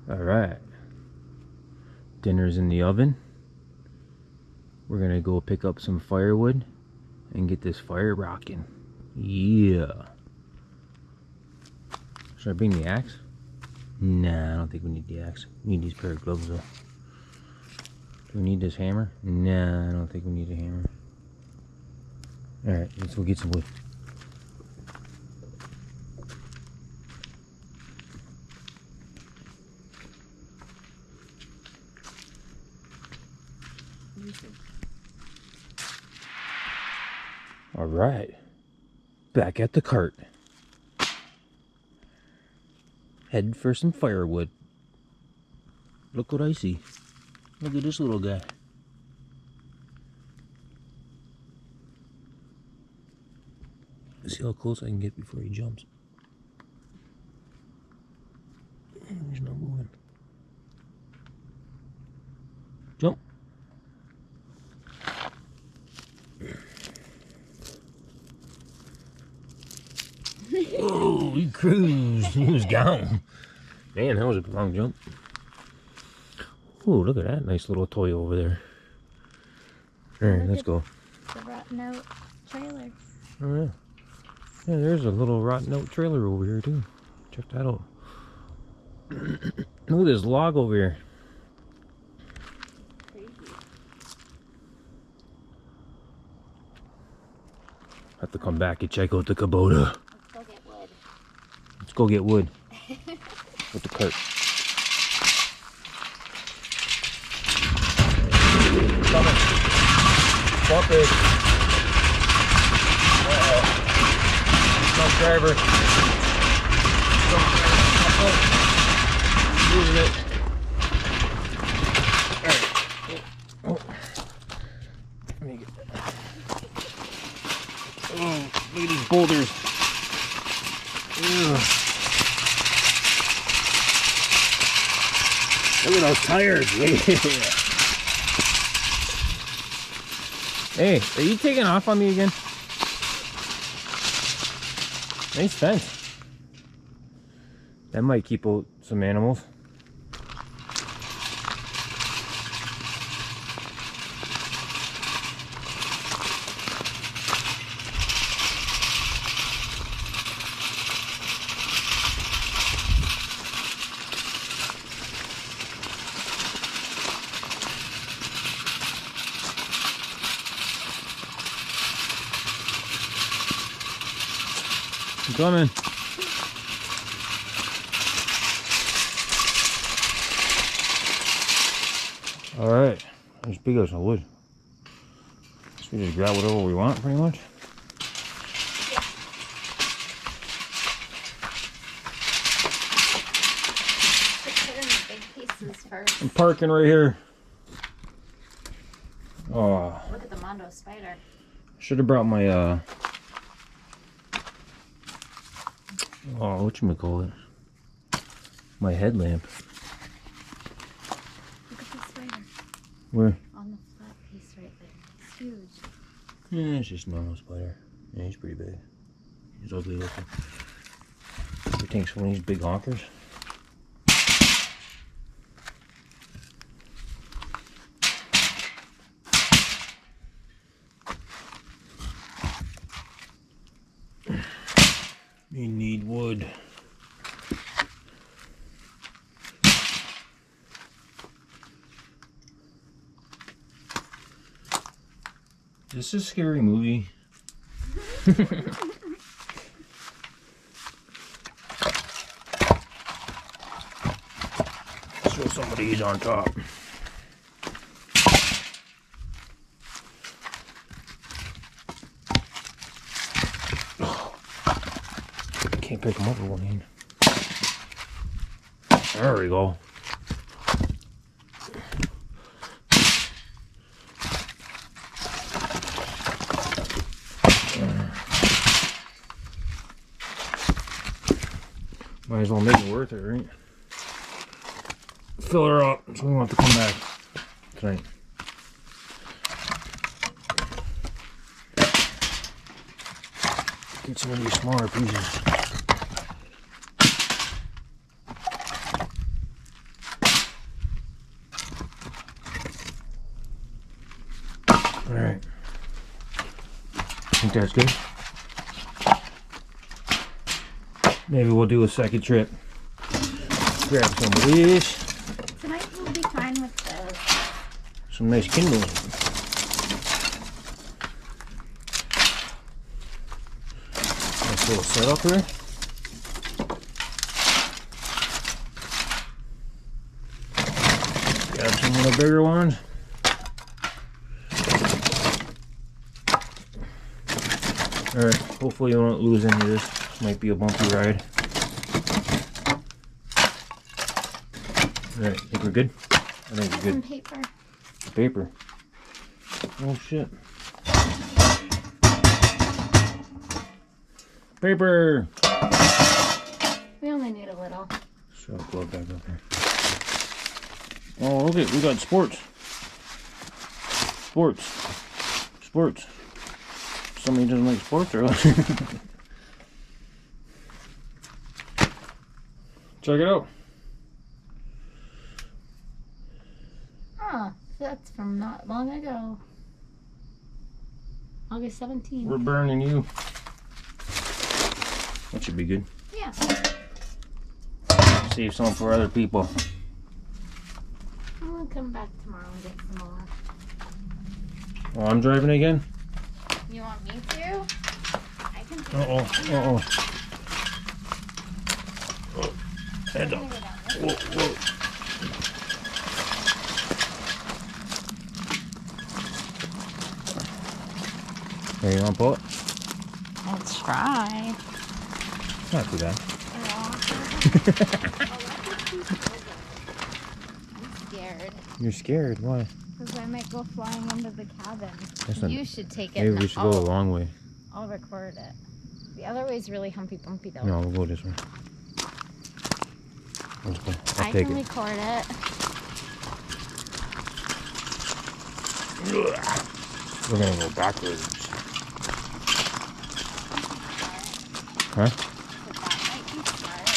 Alright. Dinner's in the oven. We're gonna go pick up some firewood and get this fire rocking. Yeah. Should I bring the axe? Nah, I don't think we need the axe. We need these pair of gloves though. Do we need this hammer? Nah, I don't think we need a hammer. Alright, let's go get some wood. Alright. Back at the cart. Head for some firewood. Look what I see. Look at this little guy. See how close I can get before he jumps. He's not moving. Jump. Oh, he cruised. He was gone. Man, that was a long jump. Oh, look at that nice little toy over there. Alright, let's go. The rotten out trailer. Oh, yeah. Yeah, there's a little rotten out trailer over here, too. Check that out. Look at this log over here. Crazy. Have to come back and check out the Kubota. Let's go get wood. Let's go get wood. With the cart. Coming. Bump it. Uh-oh. Jump driver. Moving it. Alright. Oh. Let me get that. Oh, look at these boulders. Ugh. Look at those tires. Yeah. Hey, are you taking off on me again? Nice fence. That might keep out some animals. I'm coming. Alright, there's big as wood. So we just grab whatever we want pretty much. Yeah. Let's put in the big pieces first. I'm parking right here. Oh, Look at the Mondo spider. should have brought my oh, whatchamacallit? My headlamp. Look at the spider. Where? On the flat piece right there. It's huge. Yeah, it's just a normal spider. Yeah, he's pretty big. He's ugly looking. He thinks one of these big honkers. You need wood. This is a scary movie. So somebody's on top. Can't pick them up with one hand. There we go. Might as well make it worth it, right? Fill her up so we won't have to come back tonight. Get some of these smaller pieces. think that's good. Maybe we'll do a second trip. Grab some wish. Tonight we'll be fine with this. Some nice kindling. Nice little setup here. Grab some little bigger ones. Alright, hopefully you won't lose any of this. Might be a bumpy ride. Alright, think we're good? I think we're Some good. paper. Paper. Oh shit. Paper! We only need a little. So I'll plug back up here. Oh, look at, we got sports. Sports. Sports. Somebody doesn't like sports or what? Check it out. Oh, that's from not long ago. August 17th. We're burning you. That should be good. Yeah. Save some for other people. I'm gonna come back tomorrow and get some more. Oh, I'm driving again? You want me to? I can take Uh-oh, it. uh-oh. Head I'm up. gonna go down this Whoa, whoa. Hey, you want to pull it? Let's try. Not too bad. I'm scared. You're scared? Why? Because I might go flying into the cabin. That's not, You should take it. maybe and we should go a long way. I'll record it. The other way is really humpy bumpy though. No, we'll go this way. Let's go. I'll I take can it. record it. We're gonna go backwards. Huh? But that might be smart.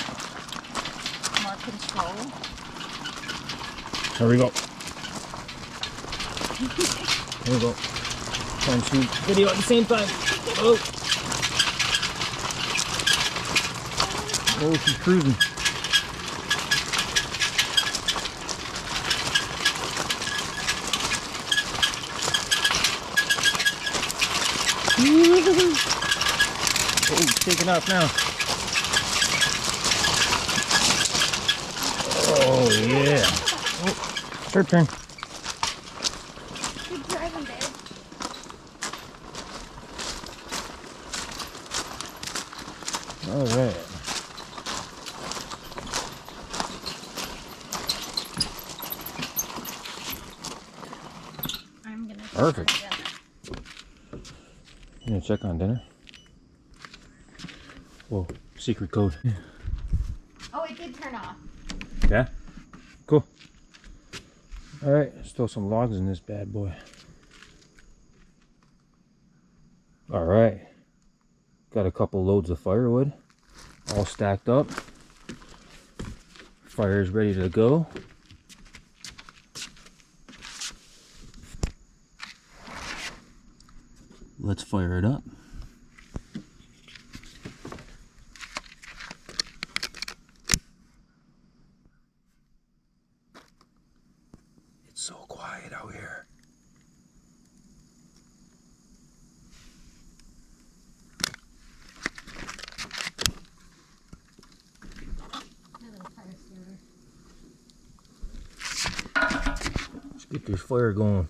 More control. There we go. There we go. Trying to shoot video at the same time. Oh. Oh, she's cruising. Oh, it's taking off now. Oh, yeah. Oh, it's her turn. Good driving, babe. All right. I'm gonna check Perfect. on dinner. You gonna check on dinner? Whoa, secret code. Oh, it did turn off. Yeah? Cool. Alright, still some logs in this bad boy. Alright. Got a couple loads of firewood. All stacked up. Fire's ready to go. Let's fire it up. It's so quiet out here. Let's get this fire going.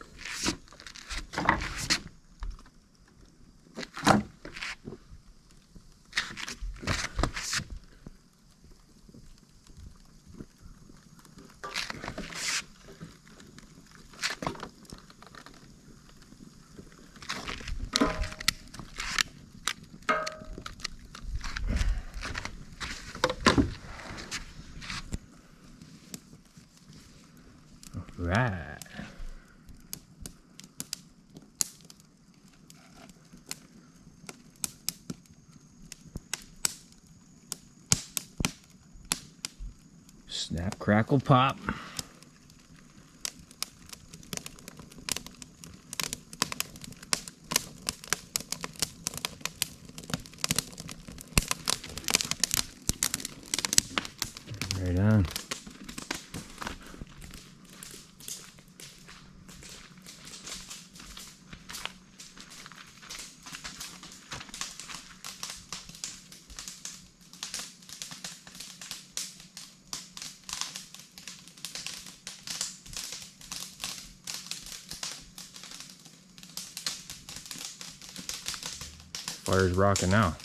Right. Snap, crackle, pop. Fire's rocking now.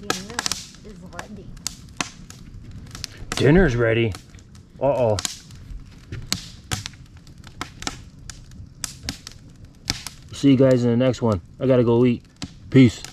Dinner is ready. Dinner's ready. Uh-oh. See you guys in the next one. I gotta go eat. Peace.